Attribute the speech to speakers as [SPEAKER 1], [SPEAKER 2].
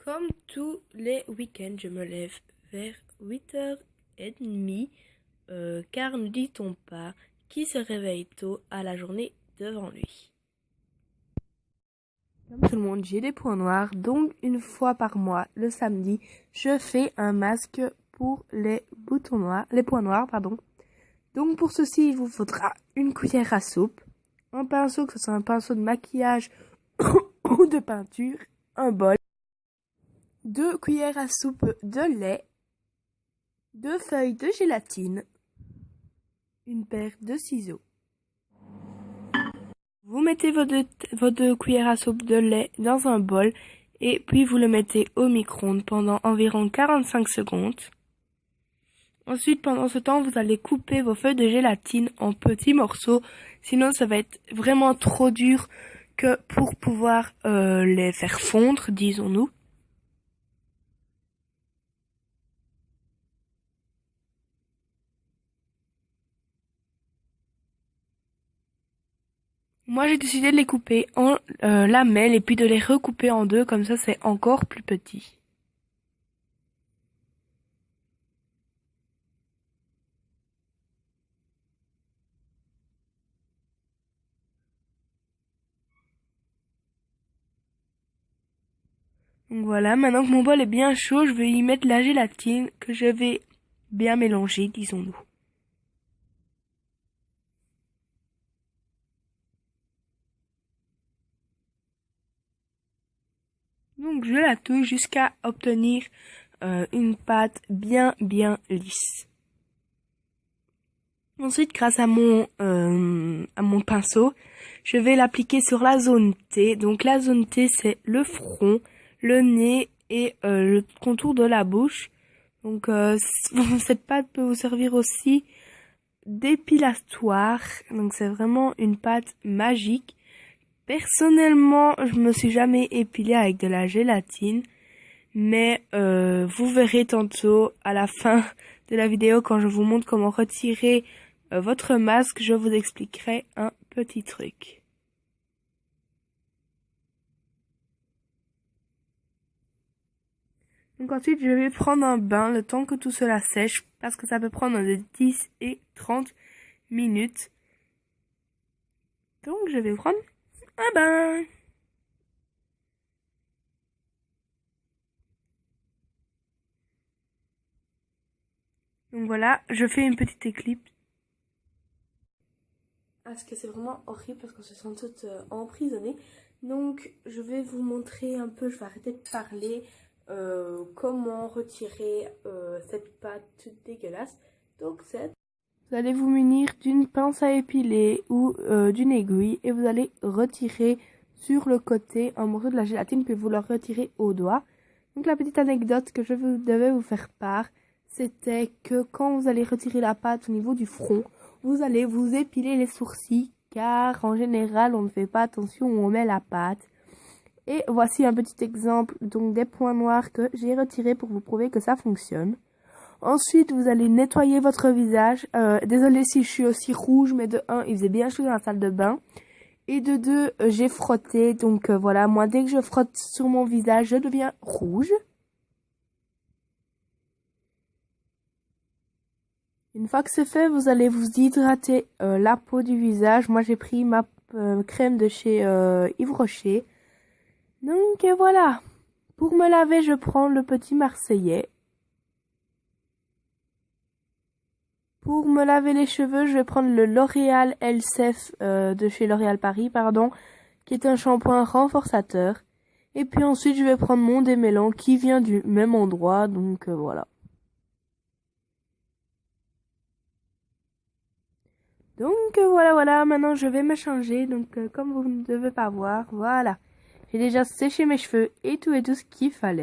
[SPEAKER 1] Comme tous les week-ends, je me lève vers 8h30, car ne dit-on pas qui se réveille tôt a la journée devant lui. Comme tout le monde, j'ai des points noirs, donc une fois par mois, le samedi, je fais un masque pour les points noirs, pardon. Donc pour ceci, il vous faudra une cuillère à soupe, un pinceau, que ce soit un pinceau de maquillage ou de peinture, un bol, 2 cuillères à soupe de lait, 2 feuilles de gélatine, une paire de ciseaux. Vous mettez vos deux cuillères à soupe de lait dans un bol et puis vous le mettez au micro-ondes pendant environ 45 secondes. Ensuite, pendant ce temps, vous allez couper vos feuilles de gélatine en petits morceaux, sinon ça va être vraiment trop dur que pour pouvoir les faire fondre, disons-nous. Moi, j'ai décidé de les couper en lamelles et puis de les recouper en deux, comme ça c'est encore plus petit. Donc voilà, maintenant que mon bol est bien chaud, je vais y mettre la gélatine que je vais bien mélanger, disons-nous. Donc je la touille jusqu'à obtenir une pâte bien lisse. Ensuite, grâce à mon pinceau, je vais l'appliquer sur la zone T. Donc la zone T, c'est le front, le nez et le contour de la bouche. Donc cette pâte peut vous servir aussi d'épilatoire. Donc c'est vraiment une pâte magique. Personnellement, je me suis jamais épilée avec de la gélatine, mais vous verrez tantôt à la fin de la vidéo quand je vous montre comment retirer votre masque, je vous expliquerai un petit truc. Donc ensuite, je vais prendre un bain le temps que tout cela sèche, parce que ça peut prendre de 10 et 30 minutes. Donc je vais prendre un bain. Donc voilà, je fais une petite éclipse. Parce que c'est vraiment horrible parce qu'on se sent toutes emprisonnées. Donc je vais vous montrer un peu, je vais arrêter de parler, comment retirer cette pâte toute dégueulasse. Donc vous allez vous munir d'une pince à épiler ou d'une aiguille et vous allez retirer sur le côté un morceau de la gélatine puis vous le retirez au doigt. Donc la petite anecdote que je devais vous faire part, c'était que quand vous allez retirer la pâte au niveau du front, vous allez vous épiler les sourcils car en général on ne fait pas attention où on met la pâte. Et voici un petit exemple donc des points noirs que j'ai retirés pour vous prouver que ça fonctionne. Ensuite, vous allez nettoyer votre visage. Désolée si je suis aussi rouge, mais de 1, il faisait bien chaud dans la salle de bain. Et de 2, j'ai frotté. Donc voilà, moi dès que je frotte sur mon visage, je deviens rouge. Une fois que c'est fait, vous allez vous hydrater la peau du visage. Moi, j'ai pris ma crème de chez Yves Rocher. Donc voilà. Pour me laver, je prends le petit Marseillais. Pour me laver les cheveux, je vais prendre le L'Oréal Elsef de chez L'Oréal Paris, pardon, qui est un shampoing renforçateur. Et puis ensuite, je vais prendre mon démêlant qui vient du même endroit, donc voilà. Donc voilà, maintenant je vais me changer, donc comme vous ne devez pas voir, voilà. J'ai déjà séché mes cheveux et tout ce qu'il fallait.